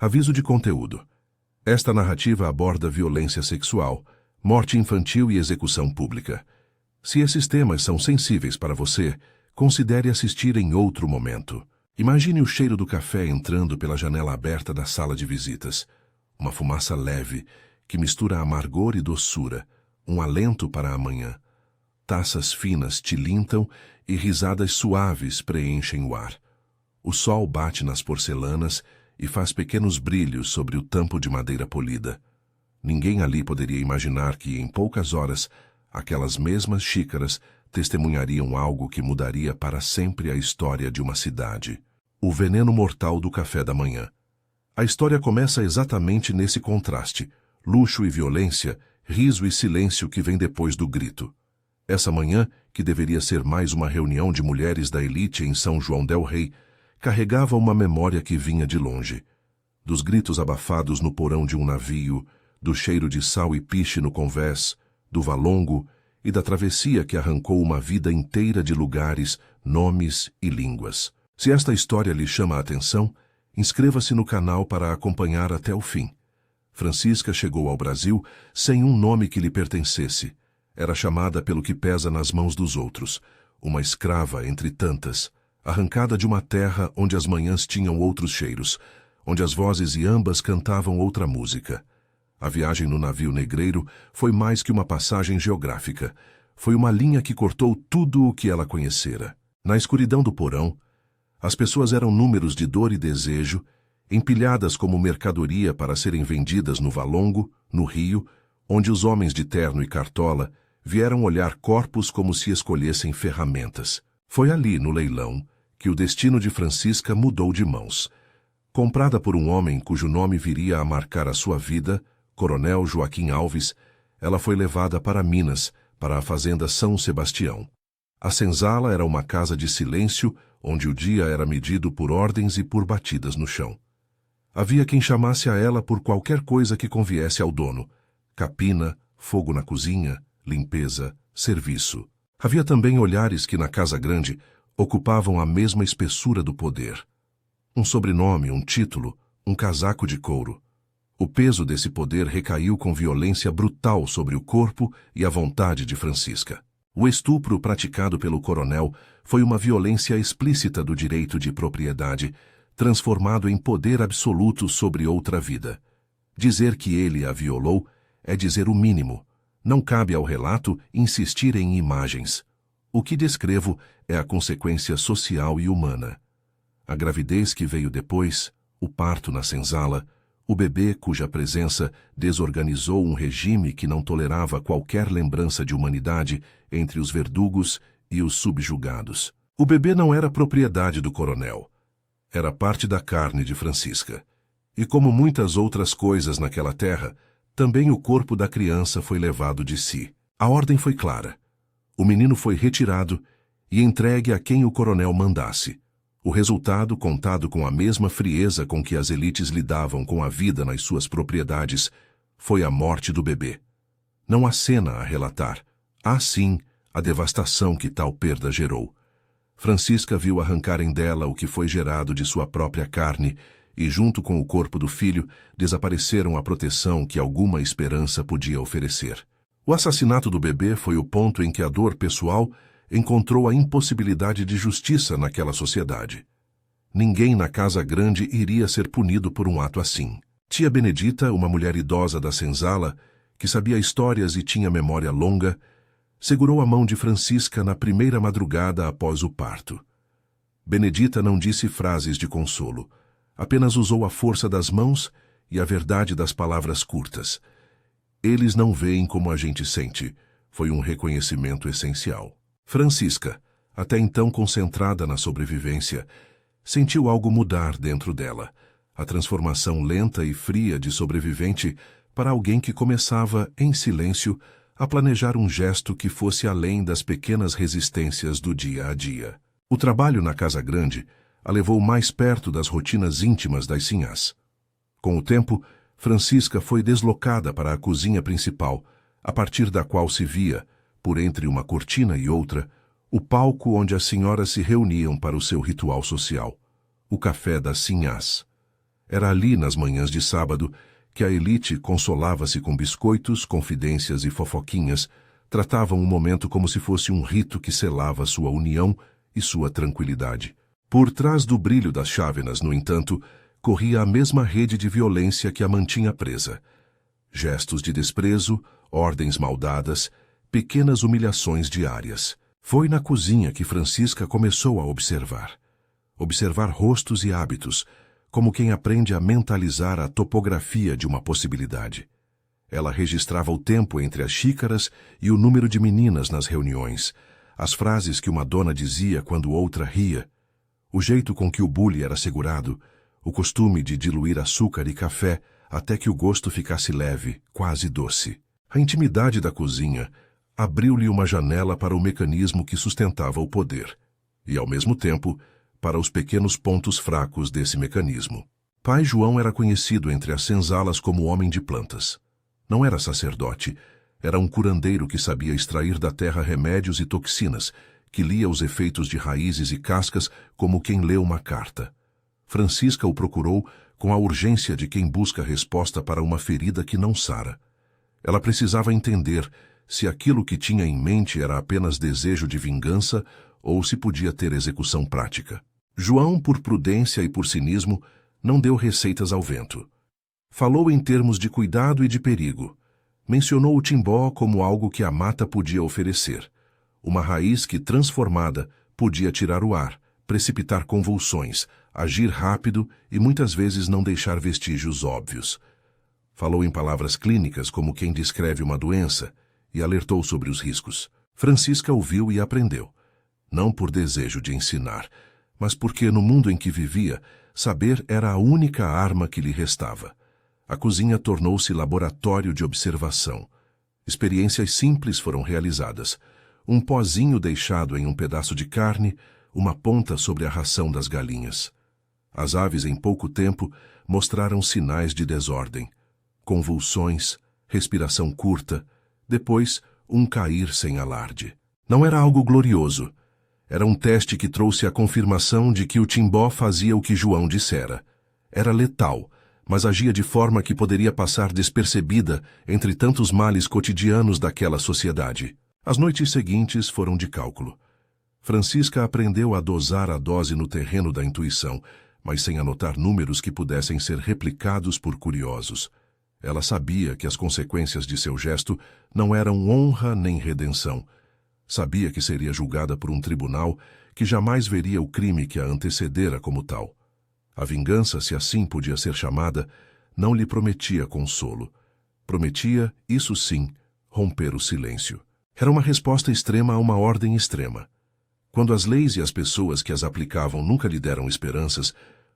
Aviso de conteúdo. Esta narrativa aborda violência sexual, morte infantil e execução pública. Se esses temas são sensíveis para você, considere assistir em outro momento. Imagine o cheiro do café entrando pela janela aberta da sala de visitas. Uma fumaça leve, que mistura amargor e doçura, um alento para amanhã. Taças finas tilintam e risadas suaves preenchem o ar. O sol bate nas porcelanas e faz pequenos brilhos sobre o tampo de madeira polida. Ninguém ali poderia imaginar que, em poucas horas, aquelas mesmas xícaras testemunhariam algo que mudaria para sempre a história de uma cidade. O veneno mortal do café da manhã. A história começa exatamente nesse contraste: luxo e violência, riso e silêncio que vem depois do grito. Essa manhã, que deveria ser mais uma reunião de mulheres da elite em São João del Rei, carregava uma memória que vinha de longe. Dos gritos abafados no porão de um navio, do cheiro de sal e piche no convés, do valongo e da travessia que arrancou uma vida inteira de lugares, nomes e línguas. Se esta história lhe chama a atenção, inscreva-se no canal para acompanhar até o fim. Francisca chegou ao Brasil sem um nome que lhe pertencesse. Era chamada pelo que pesa nas mãos dos outros, uma escrava entre tantas, arrancada de uma terra onde as manhãs tinham outros cheiros, onde as vozes iambas cantavam outra música. A viagem no navio negreiro foi mais que uma passagem geográfica. Foi uma linha que cortou tudo o que ela conhecera. Na escuridão do porão, as pessoas eram números de dor e desejo, empilhadas como mercadoria para serem vendidas no valongo, no rio, onde os homens de terno e cartola vieram olhar corpos como se escolhessem ferramentas. Foi ali, no leilão, que o destino de Francisca mudou de mãos. Comprada por um homem cujo nome viria a marcar a sua vida, Coronel Joaquim Alves, ela foi levada para Minas, para a fazenda São Sebastião. A senzala era uma casa de silêncio, onde o dia era medido por ordens e por batidas no chão. Havia quem chamasse a ela por qualquer coisa que conviesse ao dono: capina, fogo na cozinha, limpeza, serviço. Havia também olhares que na casa grande ocupavam a mesma espessura do poder. Um sobrenome, um título, um casaco de couro. O peso desse poder recaiu com violência brutal sobre o corpo e a vontade de Francisca. O estupro praticado pelo coronel foi uma violência explícita do direito de propriedade, transformado em poder absoluto sobre outra vida. Dizer que ele a violou é dizer o mínimo. Não cabe ao relato insistir em imagens. O que descrevo é a consequência social e humana. A gravidez que veio depois, o parto na senzala, o bebê cuja presença desorganizou um regime que não tolerava qualquer lembrança de humanidade entre os verdugos e os subjugados. O bebê não era propriedade do coronel. Era parte da carne de Francisca. E como muitas outras coisas naquela terra, também o corpo da criança foi levado de si. A ordem foi clara. O menino foi retirado e entregue a quem o coronel mandasse. O resultado, contado com a mesma frieza com que as elites lidavam com a vida nas suas propriedades, foi a morte do bebê. Não há cena a relatar. Há, sim, a devastação que tal perda gerou. Francisca viu arrancarem dela o que foi gerado de sua própria carne e, junto com o corpo do filho, desapareceram a proteção que alguma esperança podia oferecer. O assassinato do bebê foi o ponto em que a dor pessoal encontrou a impossibilidade de justiça naquela sociedade. Ninguém na casa grande iria ser punido por um ato assim. Tia Benedita, uma mulher idosa da senzala, que sabia histórias e tinha memória longa, segurou a mão de Francisca na primeira madrugada após o parto. Benedita não disse frases de consolo, apenas usou a força das mãos e a verdade das palavras curtas. Eles não veem como a gente sente, foi um reconhecimento essencial. Francisca, até então concentrada na sobrevivência, sentiu algo mudar dentro dela, a transformação lenta e fria de sobrevivente para alguém que começava, em silêncio, a planejar um gesto que fosse além das pequenas resistências do dia a dia. O trabalho na casa grande a levou mais perto das rotinas íntimas das sinhás. Com o tempo, Francisca foi deslocada para a cozinha principal, a partir da qual se via, por entre uma cortina e outra, o palco onde as senhoras se reuniam para o seu ritual social, o café das sinhás. Era ali, nas manhãs de sábado, que a elite consolava-se com biscoitos, confidências e fofoquinhas, tratavam o momento como se fosse um rito que selava sua união e sua tranquilidade. Por trás do brilho das chávenas, no entanto, corria a mesma rede de violência que a mantinha presa. Gestos de desprezo, ordens maldadas, pequenas humilhações diárias. Foi na cozinha que Francisca começou a observar. Observar rostos e hábitos, como quem aprende a mentalizar a topografia de uma possibilidade. Ela registrava o tempo entre as xícaras e o número de meninas nas reuniões, as frases que uma dona dizia quando outra ria, o jeito com que o bule era segurado, o costume de diluir açúcar e café até que o gosto ficasse leve, quase doce. A intimidade da cozinha abriu-lhe uma janela para o mecanismo que sustentava o poder, e, ao mesmo tempo, para os pequenos pontos fracos desse mecanismo. Pai João era conhecido entre as senzalas como homem de plantas. Não era sacerdote, era um curandeiro que sabia extrair da terra remédios e toxinas, que lia os efeitos de raízes e cascas como quem lê uma carta. Francisca o procurou com a urgência de quem busca resposta para uma ferida que não sara. Ela precisava entender se aquilo que tinha em mente era apenas desejo de vingança ou se podia ter execução prática. João, por prudência e por cinismo, não deu receitas ao vento. Falou em termos de cuidado e de perigo. Mencionou o timbó como algo que a mata podia oferecer. Uma raiz que, transformada, podia tirar o ar, precipitar convulsões, agir rápido e muitas vezes não deixar vestígios óbvios. Falou em palavras clínicas como quem descreve uma doença e alertou sobre os riscos. Francisca ouviu e aprendeu. Não por desejo de ensinar, mas porque no mundo em que vivia, saber era a única arma que lhe restava. A cozinha tornou-se laboratório de observação. Experiências simples foram realizadas. Um pozinho deixado em um pedaço de carne, uma ponta sobre a ração das galinhas. As aves, em pouco tempo, mostraram sinais de desordem. Convulsões, respiração curta, depois um cair sem alarde. Não era algo glorioso. Era um teste que trouxe a confirmação de que o timbó fazia o que João dissera. Era letal, mas agia de forma que poderia passar despercebida entre tantos males cotidianos daquela sociedade. As noites seguintes foram de cálculo. Francisca aprendeu a dosar a dose no terreno da intuição, mas sem anotar números que pudessem ser replicados por curiosos. Ela sabia que as consequências de seu gesto não eram honra nem redenção. Sabia que seria julgada por um tribunal que jamais veria o crime que a antecedera como tal. A vingança, se assim podia ser chamada, não lhe prometia consolo. Prometia, isso sim, romper o silêncio. Era uma resposta extrema a uma ordem extrema. Quando as leis e as pessoas que as aplicavam nunca lhe deram esperanças,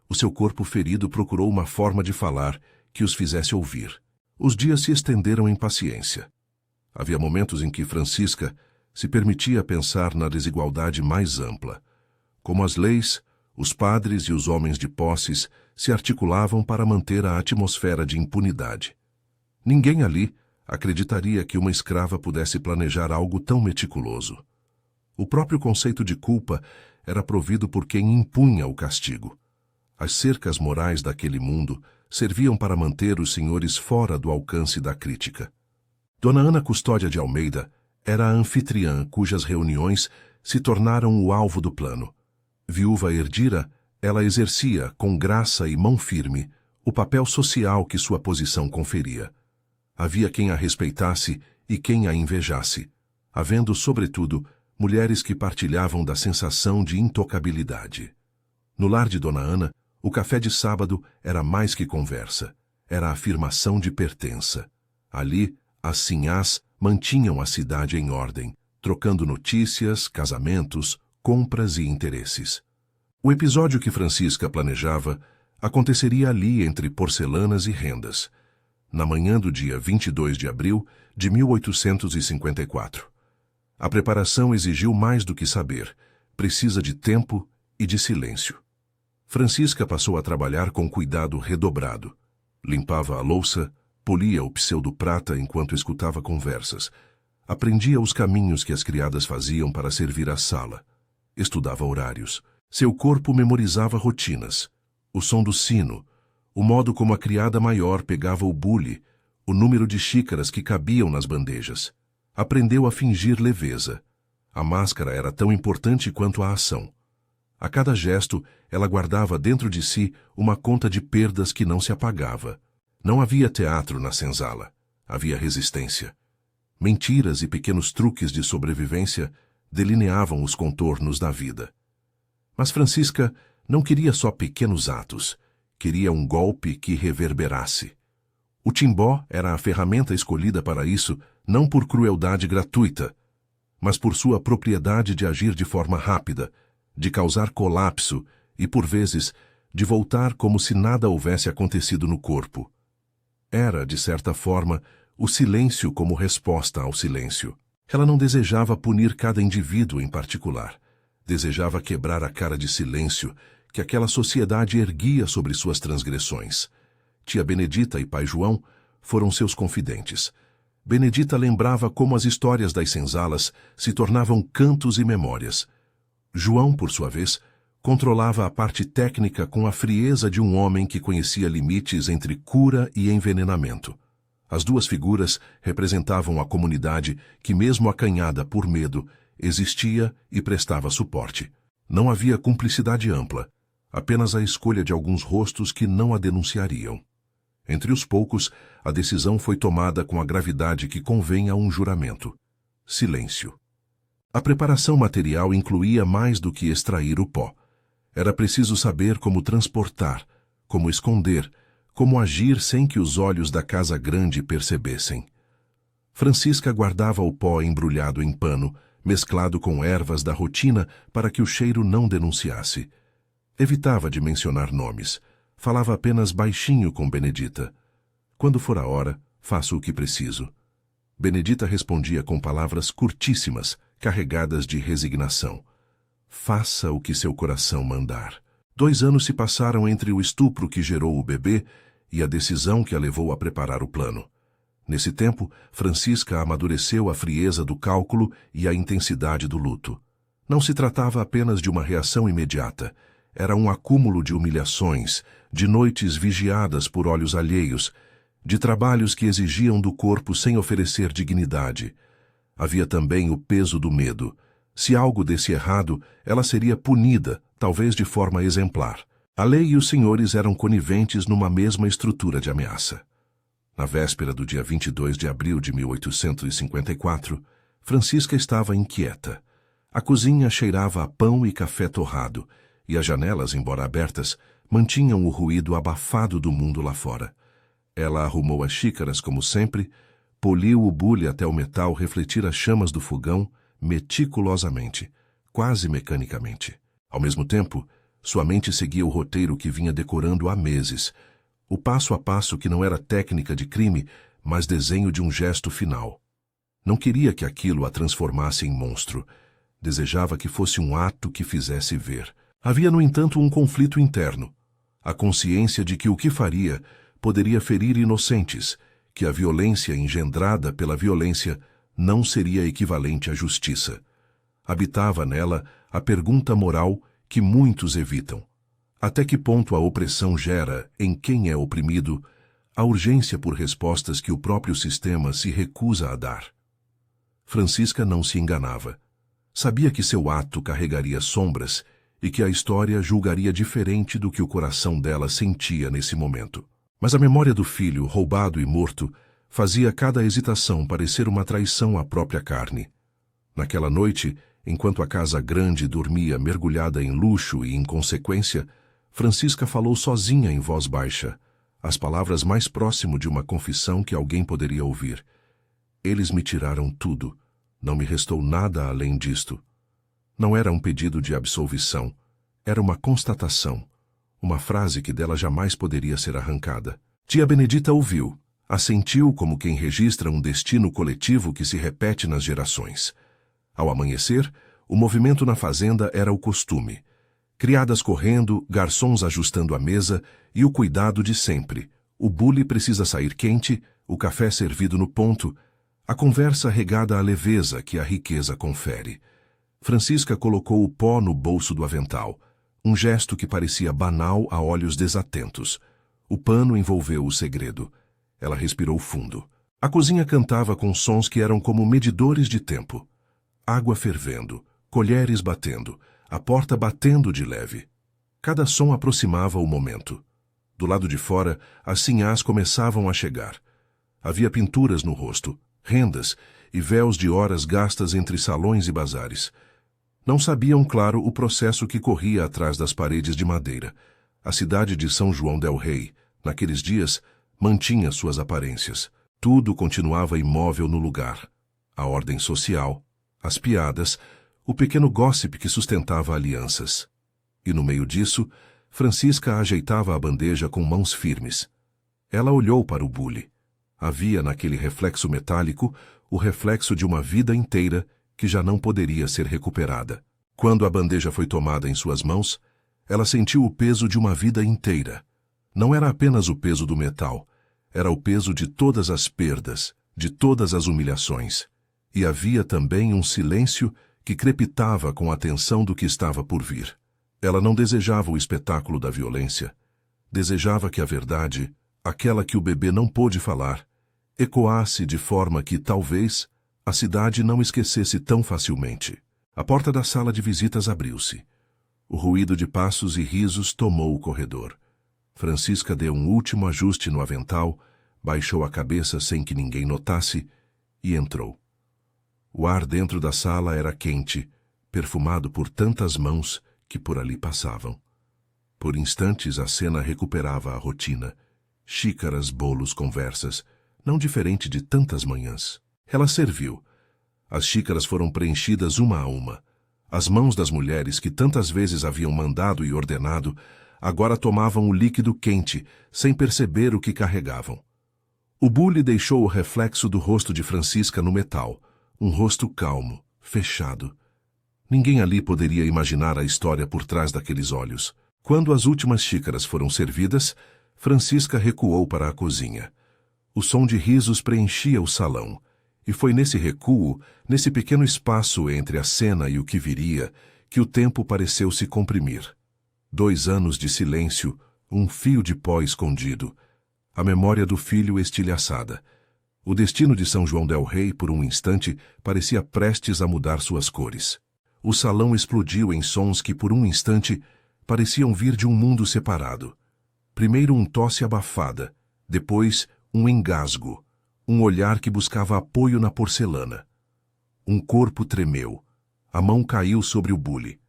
o seu corpo ferido procurou uma forma de falar que os fizesse ouvir. Os dias se estenderam em paciência. Havia momentos em que Francisca se permitia pensar na desigualdade mais ampla. Como as leis, os padres e os homens de posses se articulavam para manter a atmosfera de impunidade. Ninguém ali acreditaria que uma escrava pudesse planejar algo tão meticuloso. O próprio conceito de culpa era provido por quem impunha o castigo. As cercas morais daquele mundo serviam para manter os senhores fora do alcance da crítica. Dona Ana Custódia de Almeida era a anfitriã cujas reuniões se tornaram o alvo do plano. Viúva herdira, ela exercia, com graça e mão firme, o papel social que sua posição conferia. Havia quem a respeitasse e quem a invejasse, havendo, sobretudo, mulheres que partilhavam da sensação de intocabilidade. No lar de Dona Ana, o café de sábado era mais que conversa, era afirmação de pertença. Ali, as sinhás mantinham a cidade em ordem, trocando notícias, casamentos, compras e interesses. O episódio que Francisca planejava aconteceria ali entre porcelanas e rendas, na manhã do dia 22 de abril de 1854. A preparação exigiu mais do que saber, precisa de tempo e de silêncio. Francisca passou a trabalhar com cuidado redobrado. Limpava a louça, polia o pseudo-prata enquanto escutava conversas. Aprendia os caminhos que as criadas faziam para servir a sala. Estudava horários. Seu corpo memorizava rotinas. O som do sino, O modo como a criada maior pegava o bule, o número de xícaras que cabiam nas bandejas. Aprendeu a fingir leveza. A máscara era tão importante quanto a ação. A cada gesto, ela guardava dentro de si uma conta de perdas que não se apagava. Não havia teatro na senzala. Havia resistência. Mentiras e pequenos truques de sobrevivência delineavam os contornos da vida. Mas Francisca não queria só pequenos atos. Queria um golpe que reverberasse. O timbó era a ferramenta escolhida para isso, não por crueldade gratuita, mas por sua propriedade de agir de forma rápida, de causar colapso e, por vezes, de voltar como se nada houvesse acontecido no corpo. Era, de certa forma, o silêncio como resposta ao silêncio. Ela não desejava punir cada indivíduo em particular. Desejava quebrar a cara de silêncio que aquela sociedade erguia sobre suas transgressões. Tia Benedita e pai João foram seus confidentes. Benedita lembrava como as histórias das senzalas se tornavam cantos e memórias. João, por sua vez, controlava a parte técnica com a frieza de um homem que conhecia limites entre cura e envenenamento. As duas figuras representavam a comunidade que, mesmo acanhada por medo, existia e prestava suporte. Não havia cumplicidade ampla, apenas a escolha de alguns rostos que não a denunciariam. Entre os poucos, a decisão foi tomada com a gravidade que convém a um juramento. Silêncio. A preparação material incluía mais do que extrair o pó. Era preciso saber como transportar, como esconder, como agir sem que os olhos da casa grande percebessem. Francisca guardava o pó embrulhado em pano, mesclado com ervas da rotina para que o cheiro não denunciasse. Evitava de mencionar nomes. Falava apenas baixinho com Benedita. Quando for a hora, faço o que preciso. Benedita respondia com palavras curtíssimas, carregadas de resignação. Faça o que seu coração mandar. 2 anos se passaram entre o estupro que gerou o bebê e a decisão que a levou a preparar o plano. Nesse tempo, Francisca amadureceu a frieza do cálculo e a intensidade do luto. Não se tratava apenas de uma reação imediata. Era um acúmulo de humilhações, de noites vigiadas por olhos alheios, de trabalhos que exigiam do corpo sem oferecer dignidade. Havia também o peso do medo. Se algo desse errado, ela seria punida, talvez de forma exemplar. A lei e os senhores eram coniventes numa mesma estrutura de ameaça. Na véspera do dia 22 de abril de 1854, Francisca estava inquieta. A cozinha cheirava a pão e café torrado, e as janelas, embora abertas, mantinham o ruído abafado do mundo lá fora. Ela arrumou as xícaras como sempre, poliu o bule até o metal refletir as chamas do fogão meticulosamente, quase mecanicamente. Ao mesmo tempo, sua mente seguia o roteiro que vinha decorando há meses, o passo a passo que não era técnica de crime, mas desenho de um gesto final. Não queria que aquilo a transformasse em monstro. Desejava que fosse um ato que fizesse ver. Havia, no entanto, um conflito interno. A consciência de que o que faria poderia ferir inocentes, que a violência engendrada pela violência não seria equivalente à justiça. Habitava nela a pergunta moral que muitos evitam. Até que ponto a opressão gera, em quem é oprimido, a urgência por respostas que o próprio sistema se recusa a dar? Francisca não se enganava. Sabia que seu ato carregaria sombras e que a história julgaria diferente do que o coração dela sentia nesse momento. Mas a memória do filho, roubado e morto, fazia cada hesitação parecer uma traição à própria carne. Naquela noite, enquanto a casa grande dormia mergulhada em luxo e inconsequência, Francisca falou sozinha em voz baixa, as palavras mais próximo de uma confissão que alguém poderia ouvir. Eles me tiraram tudo. Não me restou nada além disto. Não era um pedido de absolvição. Era uma constatação. Uma frase que dela jamais poderia ser arrancada. Tia Benedita ouviu. Assentiu como quem registra um destino coletivo que se repete nas gerações. Ao amanhecer, o movimento na fazenda era o costume. Criadas correndo, garçons ajustando a mesa e o cuidado de sempre. O bule precisa sair quente, o café servido no ponto, a conversa regada à leveza que a riqueza confere. Francisca colocou o pó no bolso do avental, um gesto que parecia banal a olhos desatentos. O pano envolveu o segredo. Ela respirou fundo. A cozinha cantava com sons que eram como medidores de tempo. Água fervendo, colheres batendo, a porta batendo de leve. Cada som aproximava o momento. Do lado de fora, as sinhás começavam a chegar. Havia pinturas no rosto, rendas e véus de horas gastas entre salões e bazares. Não sabiam, claro, o processo que corria atrás das paredes de madeira. A cidade de São João del Rei, naqueles dias, mantinha suas aparências. Tudo continuava imóvel no lugar. A ordem social, as piadas, o pequeno gossip que sustentava alianças. E no meio disso, Francisca ajeitava a bandeja com mãos firmes. Ela olhou para o bule. Havia naquele reflexo metálico o reflexo de uma vida inteira que já não poderia ser recuperada. Quando a bandeja foi tomada em suas mãos, ela sentiu o peso de uma vida inteira. Não era apenas o peso do metal, era o peso de todas as perdas, de todas as humilhações. E havia também um silêncio que crepitava com a tensão do que estava por vir. Ela não desejava o espetáculo da violência. Desejava que a verdade, aquela que o bebê não pôde falar, ecoasse de forma que, talvez, a cidade não esquecesse tão facilmente. A porta da sala de visitas abriu-se. O ruído de passos e risos tomou o corredor. Francisca deu um último ajuste no avental, baixou a cabeça sem que ninguém notasse e entrou. O ar dentro da sala era quente, perfumado por tantas mãos que por ali passavam. Por instantes a cena recuperava a rotina. Xícaras, bolos, conversas, não diferente de tantas manhãs. Ela serviu. As xícaras foram preenchidas uma a uma. As mãos das mulheres que tantas vezes haviam mandado e ordenado, agora tomavam o líquido quente, sem perceber o que carregavam. O bule deixou o reflexo do rosto de Francisca no metal, um rosto calmo, fechado. Ninguém ali poderia imaginar a história por trás daqueles olhos. Quando as últimas xícaras foram servidas, Francisca recuou para a cozinha. O som de risos preenchia o salão, e foi nesse recuo, nesse pequeno espaço entre a cena e o que viria, que o tempo pareceu se comprimir. 2 anos de silêncio, um fio de pó escondido, a memória do filho estilhaçada. O destino de São João del Rei, por um instante, parecia prestes a mudar suas cores. O salão explodiu em sons que, por um instante, pareciam vir de um mundo separado. Primeiro um tosse abafada, depois um engasgo, um olhar que buscava apoio na porcelana. Um corpo tremeu. A mão caiu sobre o bule.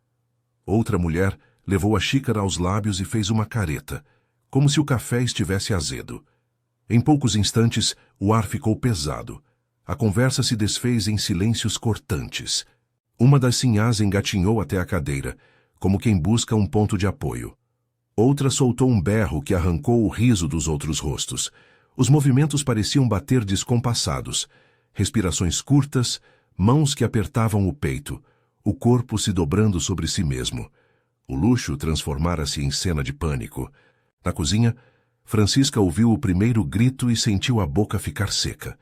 Outra mulher levou a xícara aos lábios e fez uma careta, como se o café estivesse azedo. Em poucos instantes, o ar ficou pesado. A conversa se desfez em silêncios cortantes. Uma das sinhás engatinhou até a cadeira, como quem busca um ponto de apoio. Outra soltou um berro que arrancou o riso dos outros rostos. Os movimentos pareciam bater descompassados. Respirações curtas, mãos que apertavam o peito, o corpo se dobrando sobre si mesmo. O luxo transformara-se em cena de pânico. Na cozinha, Francisca ouviu o primeiro grito e sentiu a boca ficar seca.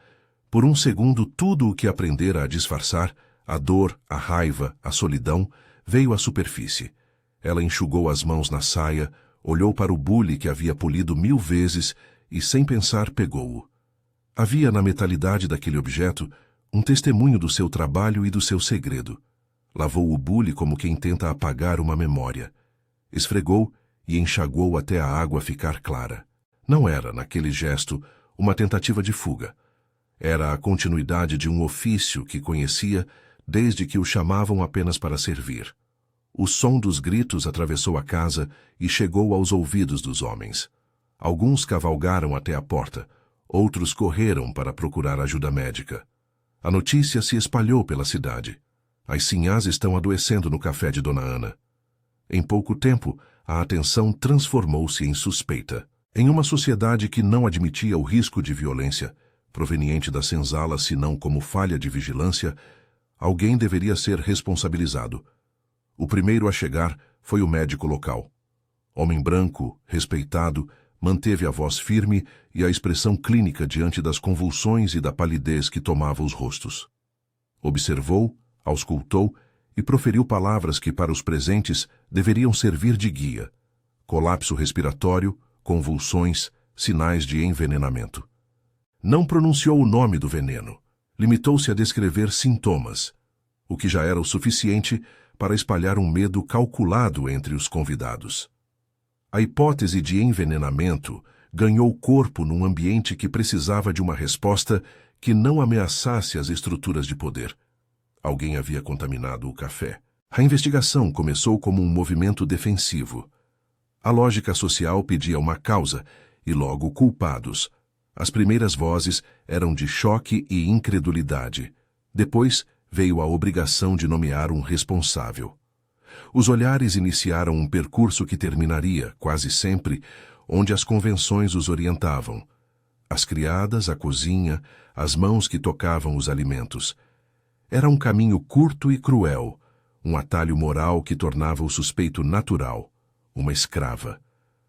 Por um segundo, tudo o que aprendera a disfarçar, a dor, a raiva, a solidão, veio à superfície. Ela enxugou as mãos na saia, olhou para o bule que havia polido 1000 vezes e, sem pensar, pegou-o. Havia na metalidade daquele objeto um testemunho do seu trabalho e do seu segredo. Lavou o bule como quem tenta apagar uma memória. Esfregou e enxaguou até a água ficar clara. Não era, naquele gesto, uma tentativa de fuga. Era a continuidade de um ofício que conhecia desde que o chamavam apenas para servir. O som dos gritos atravessou a casa e chegou aos ouvidos dos homens. Alguns cavalgaram até a porta, outros correram para procurar ajuda médica. A notícia se espalhou pela cidade. As sinhás estão adoecendo no café de Dona Ana. Em pouco tempo, a atenção transformou-se em suspeita. Em uma sociedade que não admitia o risco de violência, proveniente da senzala senão como falha de vigilância, alguém deveria ser responsabilizado. O primeiro a chegar foi o médico local. Homem branco, respeitado, manteve a voz firme e a expressão clínica diante das convulsões e da palidez que tomava os rostos. Observou, auscultou e proferiu palavras que para os presentes deveriam servir de guia. Colapso respiratório, convulsões, sinais de envenenamento. Não pronunciou o nome do veneno. Limitou-se a descrever sintomas, o que já era o suficiente para espalhar um medo calculado entre os convidados. A hipótese de envenenamento ganhou corpo num ambiente que precisava de uma resposta que não ameaçasse as estruturas de poder. Alguém havia contaminado o café. A investigação começou como um movimento defensivo. A lógica social pedia uma causa e logo culpados. As primeiras vozes eram de choque e incredulidade. Depois veio a obrigação de nomear um responsável. Os olhares iniciaram um percurso que terminaria, quase sempre, onde as convenções os orientavam. As criadas, a cozinha, as mãos que tocavam os alimentos. Era um caminho curto e cruel, um atalho moral que tornava o suspeito natural, uma escrava.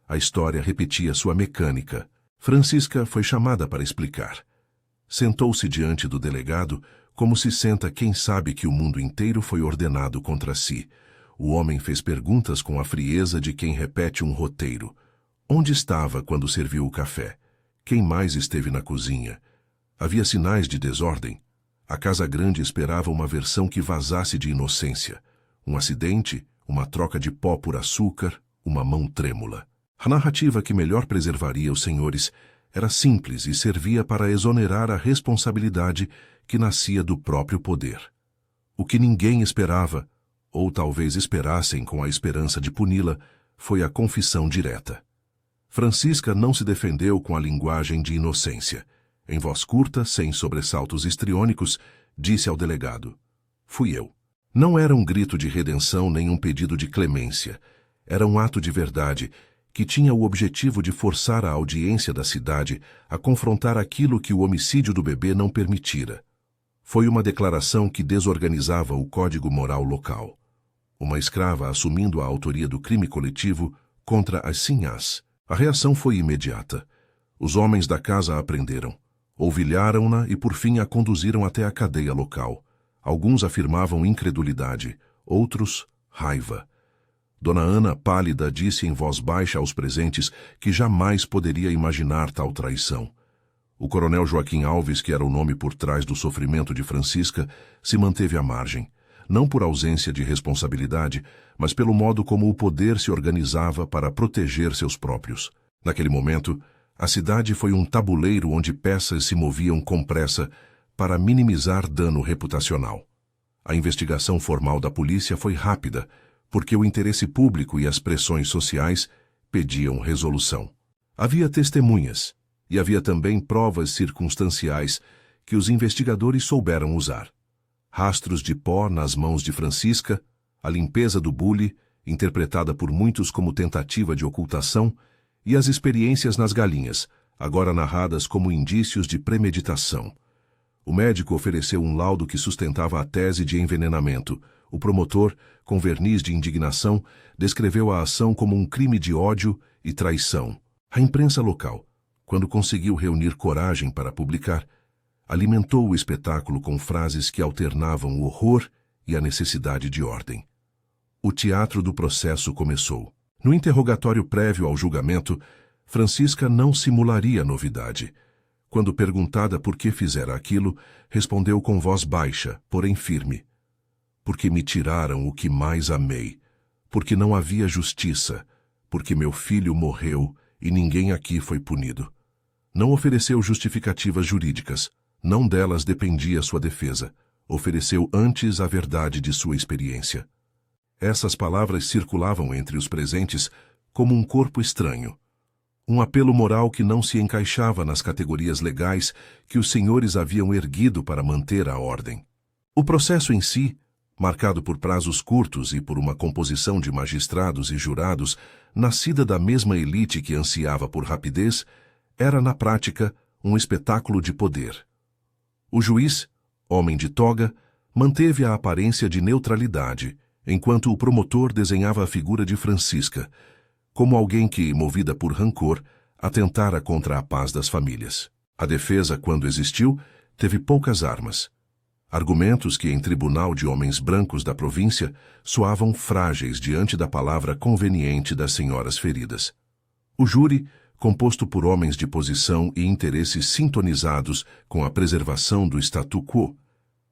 A história repetia sua mecânica. Francisca foi chamada para explicar. Sentou-se diante do delegado, como se senta quem sabe que o mundo inteiro foi ordenado contra si. O homem fez perguntas com a frieza de quem repete um roteiro. Onde estava quando serviu o café? Quem mais esteve na cozinha? Havia sinais de desordem. A Casa Grande esperava uma versão que vazasse de inocência. Um acidente, uma troca de pó por açúcar, uma mão trêmula. A narrativa que melhor preservaria os senhores era simples e servia para exonerar a responsabilidade que nascia do próprio poder. O que ninguém esperava, ou talvez esperassem com a esperança de puni-la, foi a confissão direta. Francisca não se defendeu com a linguagem de inocência. Em voz curta, sem sobressaltos histriônicos, disse ao delegado: "Fui eu." Não era um grito de redenção nem um pedido de clemência. Era um ato de verdade que tinha o objetivo de forçar a audiência da cidade a confrontar aquilo que o homicídio do bebê não permitira. Foi uma declaração que desorganizava o código moral local. Uma escrava assumindo a autoria do crime coletivo contra as sinhás. A reação foi imediata. Os homens da casa a aprenderam. Ouvilharam-na e por fim a conduziram até a cadeia local. Alguns afirmavam incredulidade, outros raiva. Dona Ana, pálida, disse em voz baixa aos presentes que jamais poderia imaginar tal traição. O coronel Joaquim Alves, que era o nome por trás do sofrimento de Francisca, se manteve à margem, não por ausência de responsabilidade, mas pelo modo como o poder se organizava para proteger seus próprios. Naquele momento, a cidade foi um tabuleiro onde peças se moviam com pressa para minimizar dano reputacional. A investigação formal da polícia foi rápida, porque o interesse público e as pressões sociais pediam resolução. Havia testemunhas, e havia também provas circunstanciais que os investigadores souberam usar. Rastros de pó nas mãos de Francisca, a limpeza do bule, interpretada por muitos como tentativa de ocultação, e as experiências nas galinhas, agora narradas como indícios de premeditação. O médico ofereceu um laudo que sustentava a tese de envenenamento. O promotor, com verniz de indignação, descreveu a ação como um crime de ódio e traição. A imprensa local, quando conseguiu reunir coragem para publicar, alimentou o espetáculo com frases que alternavam o horror e a necessidade de ordem. O teatro do processo começou. No interrogatório prévio ao julgamento, Francisca não simularia novidade. Quando perguntada por que fizera aquilo, respondeu com voz baixa, porém firme: "Porque me tiraram o que mais amei, porque não havia justiça, porque meu filho morreu e ninguém aqui foi punido." Não ofereceu justificativas jurídicas, não delas dependia sua defesa. Ofereceu antes a verdade de sua experiência. Essas palavras circulavam entre os presentes como um corpo estranho. Um apelo moral que não se encaixava nas categorias legais que os senhores haviam erguido para manter a ordem. O processo em si, marcado por prazos curtos e por uma composição de magistrados e jurados, nascida da mesma elite que ansiava por rapidez, era, na prática, um espetáculo de poder. O juiz, homem de toga, manteve a aparência de neutralidade, enquanto o promotor desenhava a figura de Francisca, como alguém que, movida por rancor, atentara contra a paz das famílias. A defesa, quando existiu, teve poucas armas. Argumentos que, em tribunal de homens brancos da província, soavam frágeis diante da palavra conveniente das senhoras feridas. O júri, composto por homens de posição e interesses sintonizados com a preservação do statu quo,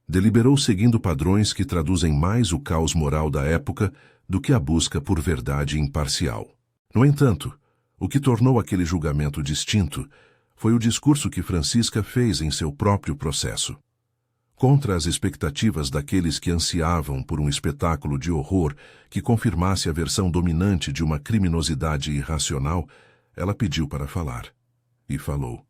deliberou seguindo padrões que traduzem mais o caos moral da época do que a busca por verdade imparcial. No entanto, o que tornou aquele julgamento distinto foi o discurso que Francisca fez em seu próprio processo. Contra as expectativas daqueles que ansiavam por um espetáculo de horror que confirmasse a versão dominante de uma criminosidade irracional, ela pediu para falar. E falou.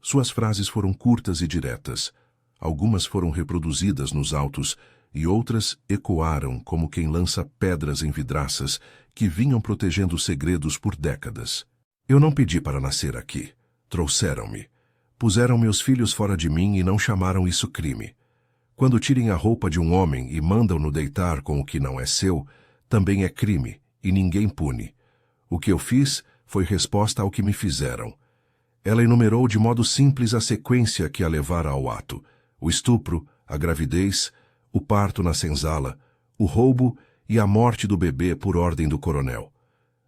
Suas frases foram curtas e diretas. Algumas foram reproduzidas nos autos e outras ecoaram como quem lança pedras em vidraças que vinham protegendo segredos por décadas. Eu não pedi para nascer aqui. Trouxeram-me. Puseram meus filhos fora de mim e não chamaram isso crime. Quando tirem a roupa de um homem e mandam-no deitar com o que não é seu, também é crime, e ninguém pune. O que eu fiz foi resposta ao que me fizeram. Ela enumerou de modo simples a sequência que a levara ao ato: o estupro, a gravidez, o parto na senzala, o roubo e a morte do bebê por ordem do coronel.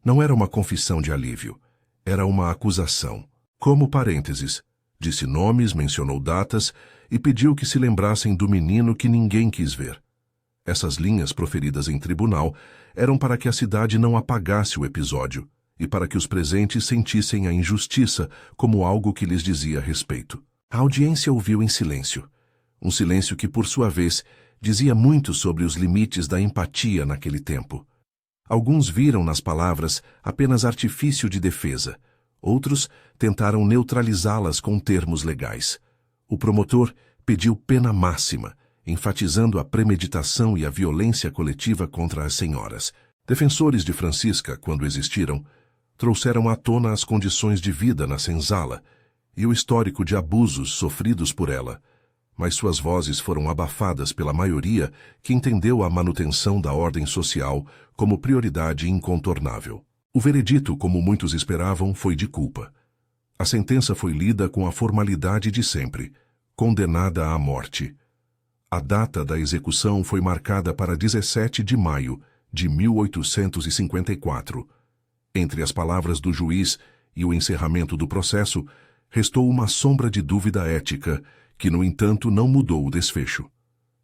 Não era uma confissão de alívio, era uma acusação. Como parênteses, disse nomes, mencionou datas e pediu que se lembrassem do menino que ninguém quis ver. Essas linhas proferidas em tribunal eram para que a cidade não apagasse o episódio e para que os presentes sentissem a injustiça como algo que lhes dizia respeito. A audiência ouviu em silêncio. Um silêncio que, por sua vez, dizia muito sobre os limites da empatia naquele tempo. Alguns viram nas palavras apenas artifício de defesa. Outros tentaram neutralizá-las com termos legais. O promotor pediu pena máxima, enfatizando a premeditação e a violência coletiva contra as senhoras. Defensores de Francisca, quando existiram, trouxeram à tona as condições de vida na senzala e o histórico de abusos sofridos por ela, mas suas vozes foram abafadas pela maioria que entendeu a manutenção da ordem social como prioridade incontornável. O veredito, como muitos esperavam, foi de culpa. A sentença foi lida com a formalidade de sempre, condenada à morte. A data da execução foi marcada para 17 de maio de 1854. Entre as palavras do juiz e o encerramento do processo, restou uma sombra de dúvida ética, que, no entanto, não mudou o desfecho.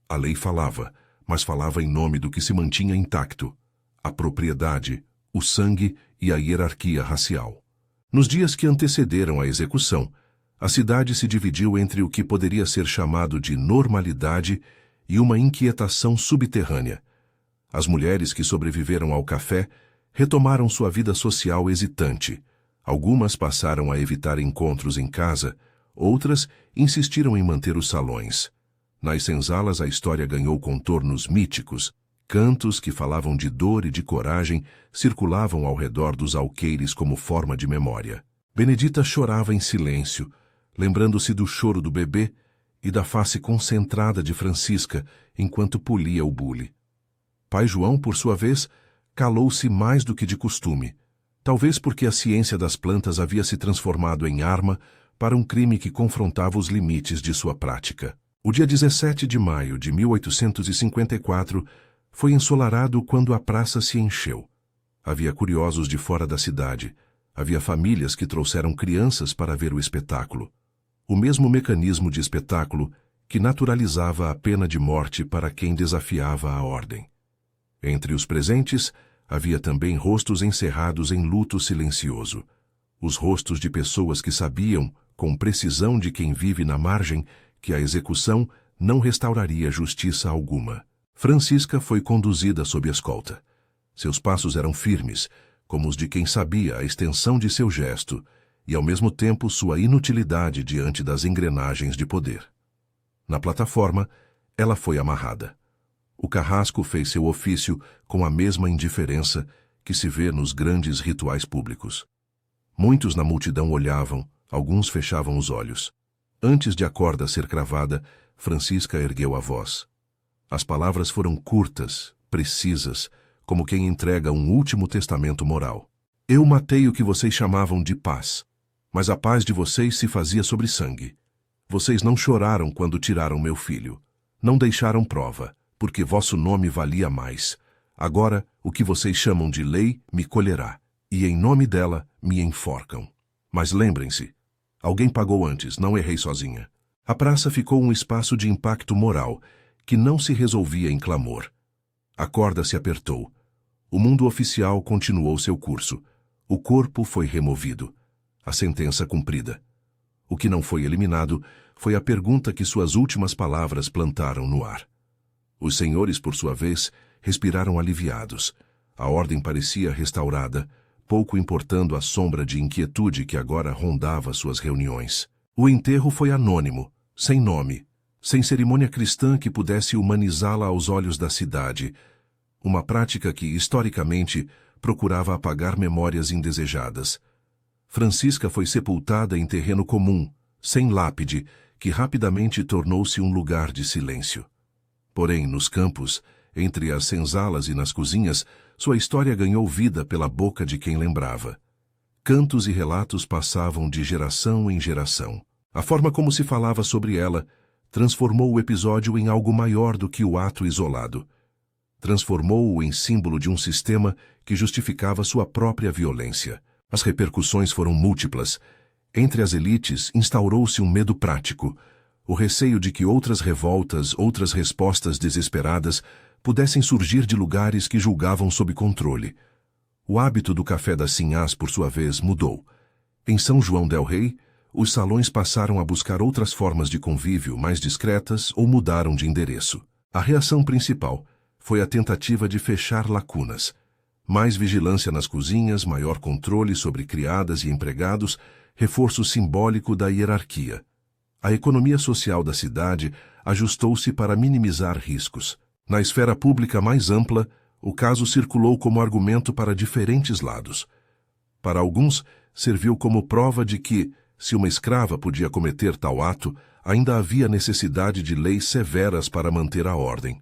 A lei falava, mas falava em nome do que se mantinha intacto: a propriedade, o sangue e a hierarquia racial. Nos dias que antecederam a execução, a cidade se dividiu entre o que poderia ser chamado de normalidade e uma inquietação subterrânea. As mulheres que sobreviveram ao café retomaram sua vida social hesitante. Algumas passaram a evitar encontros em casa, outras insistiram em manter os salões. Nas senzalas a história ganhou contornos míticos. Cantos que falavam de dor e de coragem circulavam ao redor dos alqueires como forma de memória. Benedita chorava em silêncio, lembrando-se do choro do bebê e da face concentrada de Francisca enquanto polia o bule. Pai João, por sua vez, calou-se mais do que de costume, talvez porque a ciência das plantas havia se transformado em arma para um crime que confrontava os limites de sua prática. O dia 17 de maio de 1854 foi ensolarado quando a praça se encheu. Havia curiosos de fora da cidade. Havia famílias que trouxeram crianças para ver o espetáculo. O mesmo mecanismo de espetáculo que naturalizava a pena de morte para quem desafiava a ordem. Entre os presentes, havia também rostos encerrados em luto silencioso. Os rostos de pessoas que sabiam, com precisão de quem vive na margem, que a execução não restauraria justiça alguma. Francisca foi conduzida sob escolta. Seus passos eram firmes, como os de quem sabia a extensão de seu gesto e, ao mesmo tempo, sua inutilidade diante das engrenagens de poder. Na plataforma, ela foi amarrada. O carrasco fez seu ofício com a mesma indiferença que se vê nos grandes rituais públicos. Muitos na multidão olhavam, alguns fechavam os olhos. Antes de a corda ser cravada, Francisca ergueu a voz. As palavras foram curtas, precisas, como quem entrega um último testamento moral. Eu matei o que vocês chamavam de paz, mas a paz de vocês se fazia sobre sangue. Vocês não choraram quando tiraram meu filho. Não deixaram prova, porque vosso nome valia mais. Agora, o que vocês chamam de lei me colherá, e em nome dela me enforcam. Mas lembrem-se, alguém pagou antes, não errei sozinha. A praça ficou um espaço de impacto moral, que não se resolvia em clamor. A corda se apertou. O mundo oficial continuou seu curso. O corpo foi removido. A sentença cumprida. O que não foi eliminado foi a pergunta que suas últimas palavras plantaram no ar. Os senhores, por sua vez, respiraram aliviados. A ordem parecia restaurada, pouco importando a sombra de inquietude que agora rondava suas reuniões. O enterro foi anônimo, sem nome, sem cerimônia cristã que pudesse humanizá-la aos olhos da cidade, uma prática que, historicamente, procurava apagar memórias indesejadas. Francisca foi sepultada em terreno comum, sem lápide, que rapidamente tornou-se um lugar de silêncio. Porém, nos campos, entre as senzalas e nas cozinhas, sua história ganhou vida pela boca de quem lembrava. Cantos e relatos passavam de geração em geração. A forma como se falava sobre ela transformou o episódio em algo maior do que o ato isolado. Transformou-o em símbolo de um sistema que justificava sua própria violência. As repercussões foram múltiplas. Entre as elites instaurou-se um medo prático, o receio de que outras revoltas, outras respostas desesperadas pudessem surgir de lugares que julgavam sob controle. O hábito do café das sinhás, por sua vez, mudou. Em São João del Rei, os salões passaram a buscar outras formas de convívio mais discretas ou mudaram de endereço. A reação principal foi a tentativa de fechar lacunas. Mais vigilância nas cozinhas, maior controle sobre criadas e empregados, reforço simbólico da hierarquia. A economia social da cidade ajustou-se para minimizar riscos. Na esfera pública mais ampla, o caso circulou como argumento para diferentes lados. Para alguns, serviu como prova de que, se uma escrava podia cometer tal ato, ainda havia necessidade de leis severas para manter a ordem.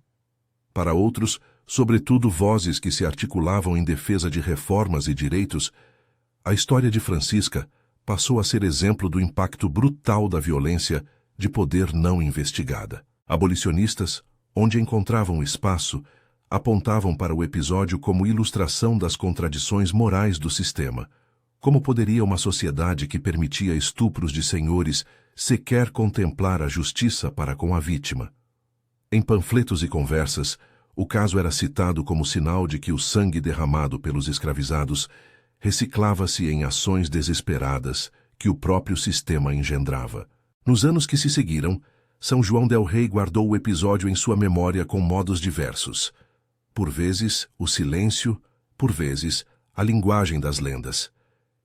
Para outros, sobretudo vozes que se articulavam em defesa de reformas e direitos, a história de Francisca passou a ser exemplo do impacto brutal da violência de poder não investigada. Abolicionistas, onde encontravam espaço, apontavam para o episódio como ilustração das contradições morais do sistema. Como poderia uma sociedade que permitia estupros de senhores sequer contemplar a justiça para com a vítima? Em panfletos e conversas, o caso era citado como sinal de que o sangue derramado pelos escravizados reciclava-se em ações desesperadas que o próprio sistema engendrava. Nos anos que se seguiram, São João del Rei guardou o episódio em sua memória com modos diversos. Por vezes, o silêncio, por vezes, a linguagem das lendas.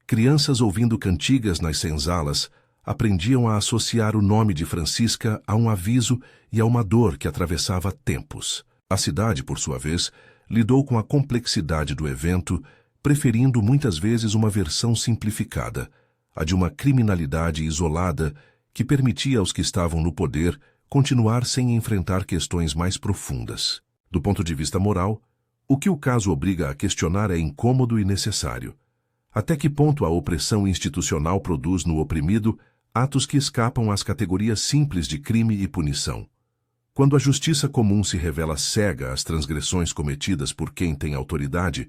Crianças ouvindo cantigas nas senzalas aprendiam a associar o nome de Francisca a um aviso e a uma dor que atravessava tempos. A cidade, por sua vez, lidou com a complexidade do evento, preferindo muitas vezes uma versão simplificada, a de uma criminalidade isolada que permitia aos que estavam no poder continuar sem enfrentar questões mais profundas. Do ponto de vista moral, o que o caso obriga a questionar é incômodo e necessário. Até que ponto a opressão institucional produz no oprimido atos que escapam às categorias simples de crime e punição? Quando a justiça comum se revela cega às transgressões cometidas por quem tem autoridade,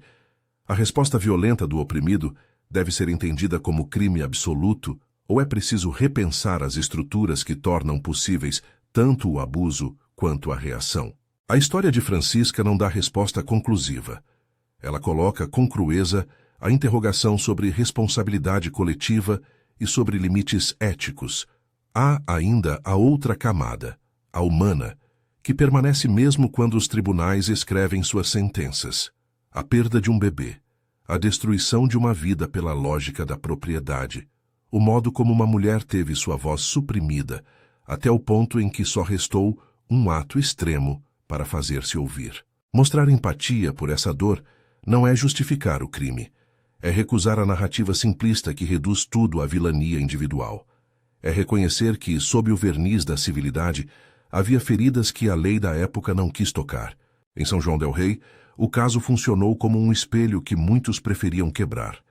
a resposta violenta do oprimido deve ser entendida como crime absoluto ou é preciso repensar as estruturas que tornam possíveis tanto o abuso quanto a reação? A história de Francisca não dá resposta conclusiva. Ela coloca com crueza a interrogação sobre responsabilidade coletiva e sobre limites éticos. Há ainda a outra camada, a humana, que permanece mesmo quando os tribunais escrevem suas sentenças. A perda de um bebê, a destruição de uma vida pela lógica da propriedade, o modo como uma mulher teve sua voz suprimida, até o ponto em que só restou um ato extremo para fazer-se ouvir. Mostrar empatia por essa dor não é justificar o crime. É recusar a narrativa simplista que reduz tudo à vilania individual. É reconhecer que, sob o verniz da civilidade, havia feridas que a lei da época não quis tocar. Em São João del Rei, o caso funcionou como um espelho que muitos preferiam quebrar.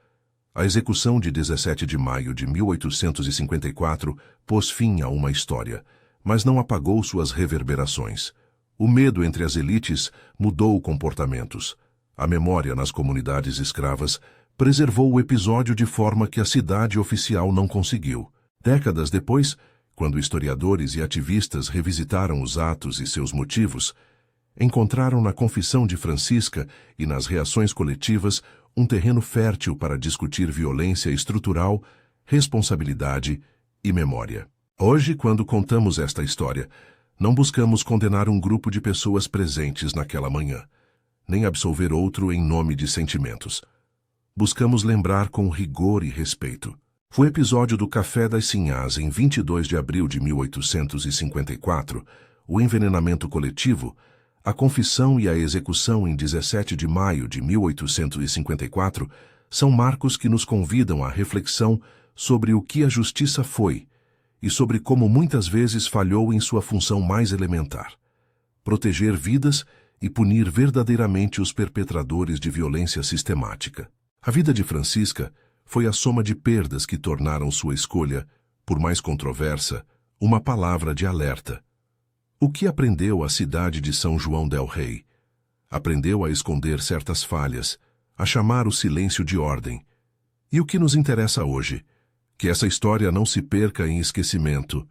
A execução de 17 de maio de 1854 pôs fim a uma história, mas não apagou suas reverberações. O medo entre as elites mudou comportamentos. A memória nas comunidades escravas preservou o episódio de forma que a cidade oficial não conseguiu. Décadas depois, quando historiadores e ativistas revisitaram os atos e seus motivos, encontraram na Confissão de Francisca e nas reações coletivas um terreno fértil para discutir violência estrutural, responsabilidade e memória. Hoje, quando contamos esta história, não buscamos condenar um grupo de pessoas presentes naquela manhã, nem absolver outro em nome de sentimentos. Buscamos lembrar com rigor e respeito. O episódio do Café das Sinhás, em 22 de abril de 1854, o envenenamento coletivo, a confissão e a execução em 17 de maio de 1854 são marcos que nos convidam à reflexão sobre o que a justiça foi e sobre como muitas vezes falhou em sua função mais elementar: proteger vidas e punir verdadeiramente os perpetradores de violência sistemática. A vida de Francisca foi a soma de perdas que tornaram sua escolha, por mais controversa, uma palavra de alerta. O que aprendeu a cidade de São João del Rei? Aprendeu a esconder certas falhas, a chamar o silêncio de ordem. E o que nos interessa hoje? Que essa história não se perca em esquecimento,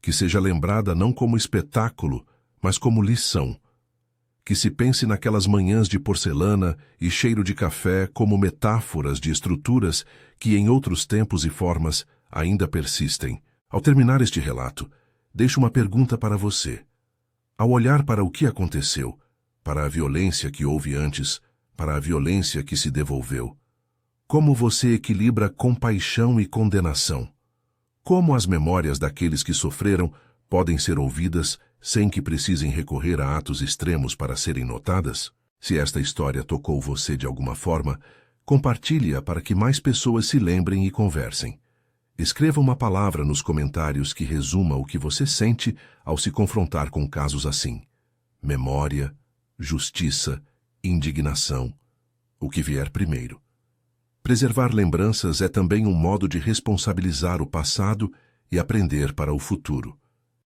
que seja lembrada não como espetáculo, mas como lição. Que se pense naquelas manhãs de porcelana e cheiro de café como metáforas de estruturas que em outros tempos e formas ainda persistem. Ao terminar este relato, deixo uma pergunta para você. Ao olhar para o que aconteceu, para a violência que houve antes, para a violência que se devolveu, como você equilibra compaixão e condenação? Como as memórias daqueles que sofreram podem ser ouvidas sem que precisem recorrer a atos extremos para serem notadas? Se esta história tocou você de alguma forma, compartilhe-a para que mais pessoas se lembrem e conversem. Escreva uma palavra nos comentários que resuma o que você sente ao se confrontar com casos assim: memória, justiça, indignação, o que vier primeiro. Preservar lembranças é também um modo de responsabilizar o passado e aprender para o futuro.